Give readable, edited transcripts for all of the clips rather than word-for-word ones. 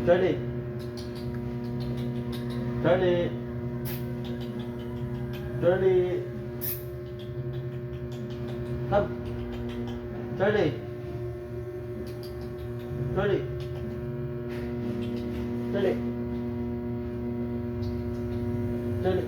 Charlie. Charlie. Charlie. Come. Charlie. Charlie. Charlie. Charlie.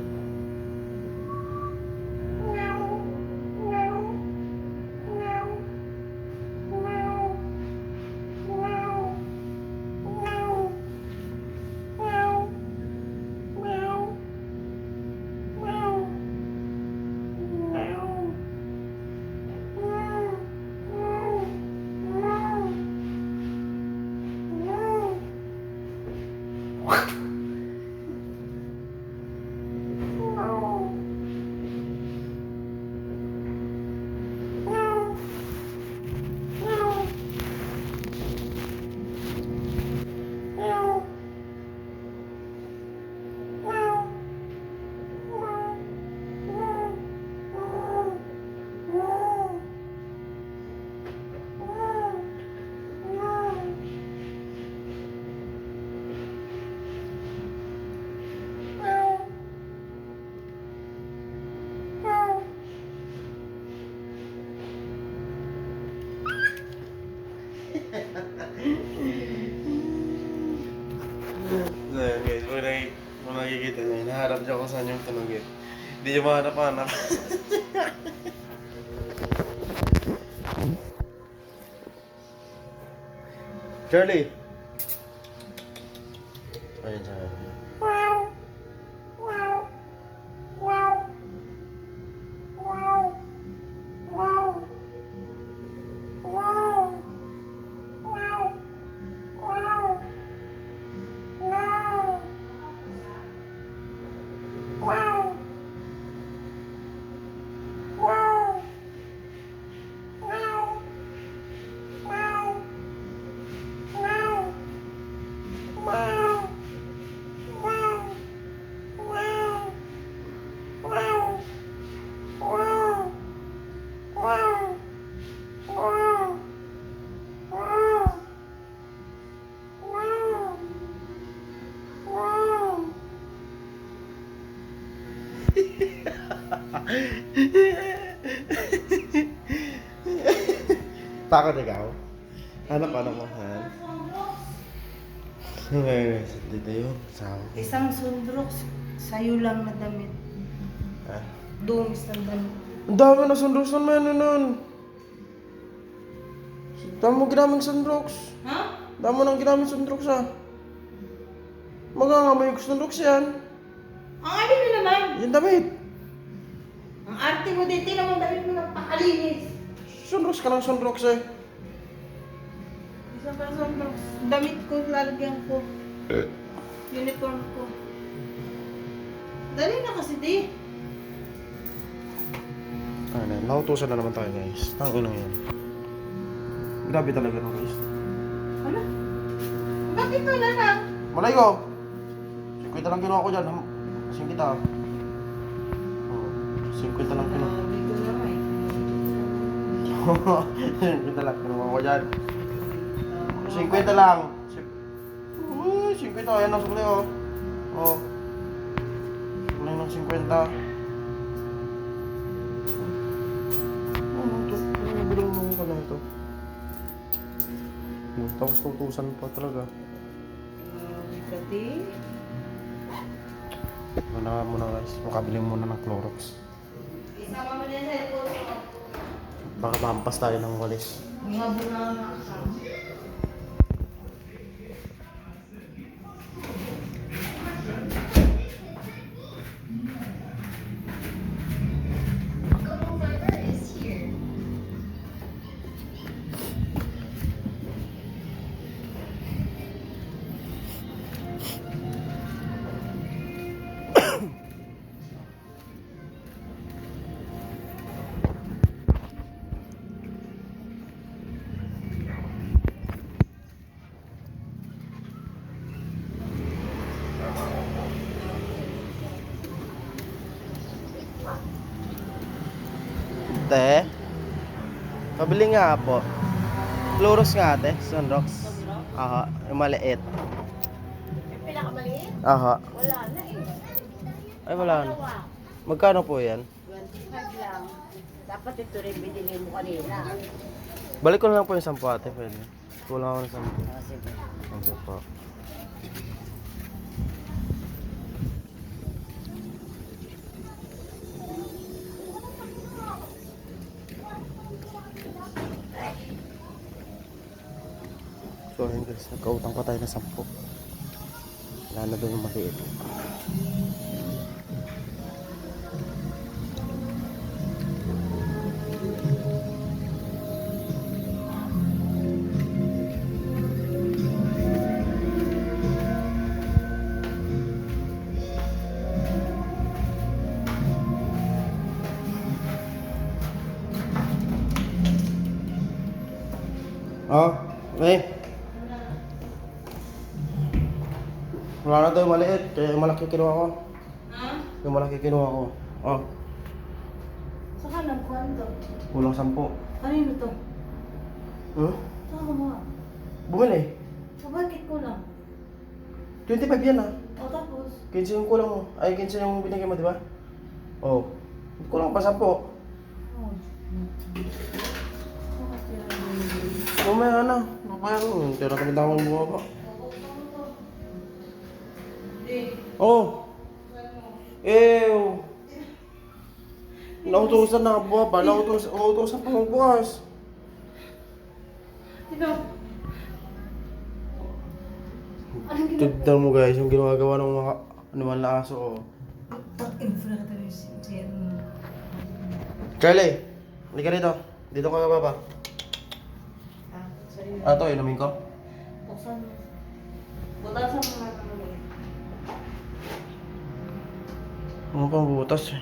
So yun guys, kung nakikita nyo, hinaharap nyo kung saan yung tunog eh. Hindi nyo mahanap-hanap. Charlie! Ayun siya. Takot ikaw? Hanap mo, Han? Okay, dito yun. Sawa. Isang sundrok, sa'yo lang na damit. Ha? Doon isang damit. Ang dami na sundroks na ano nun. Dami mo ginaming sundroks. Ha? Dami mo nang ginaming sundroks ah. Magangamay yung sundroks yan. Ang ano mo naman? Yung damit. Ang arte mo dito naman damit mo nagpakalinis. Sundroks ka ng sundroks eh. Isang pa sundrok, damit ko, lalagyan ko. Uniform ko. Dali na kasi di. Ano, nautusan na naman tayo guys. Ang unang yan. Grabe talaga no guys. Ano? Bakit ito na lang? Malay ko! 50 lang kinuha ko dyan. Kasing kita. Oh, 50 lang kinuha. Grabe ko na eh. 50 lang kinuha ko dyan. 50 lang. Uy, 50. Ayan ang sukli oh. Oh. Sukli ng 50. Ano ito? Ano bilang mo ka na ito? Tapos tutusan pa talaga. Grabe ka di. Muna guys. Makabili muna ng Clorox. Isama mo na yung cellphone mo. Baka mampas tayo ng walis. Mga bunanga ka. Te? Pabili nga po. Chloros nga ate, Sunrox. Aha, yung maliit. Yung pinakamaliit? Aha. Wala na eh. Ay wala na. Dalawa. Magkano po yan? 25 lang. Dapat ito rin binili mo kanina. Balik ko na lang po yung 10 ate, pwede. Kulang ako ng 10. Ah, sige. Thank you po. So ayun guys, nagkautang pa tayo ng 10. Wala na doon yung maliit. Oh, eh. Wala na daw yung maliit, kaya yung malaki kinuha ko. Ha? Yung malaki kinuha ko. Oh, Saka lang kwento. kulang 10. Kanino to? Hmm? Saka mo. Bumili. So bakit ko lang? 25 yan ah. O tapos? 15 yung kulang mo. Ay, 15 yung binigay mo, di ba? Oh. Kulang pa 10. Oh. Bakit yan ang binili? Mamaya na. Mamaya ko. Tira kami tamang bunga pa. Hindi. Oh. Ew. Nautusan na buha pa. Nautusan pa magbukas. Sino? Anong ginawa? Tignan mo guys, yung ginagawa ng mga animal na aso. Oh. Pag-infra ka tayo si Charlie, hindi ka rito. Dito ka baba. Ah, sorry. Ah, to, inumin ko. Buksan mo. Butasan mo nga kami. Ano pang butas eh.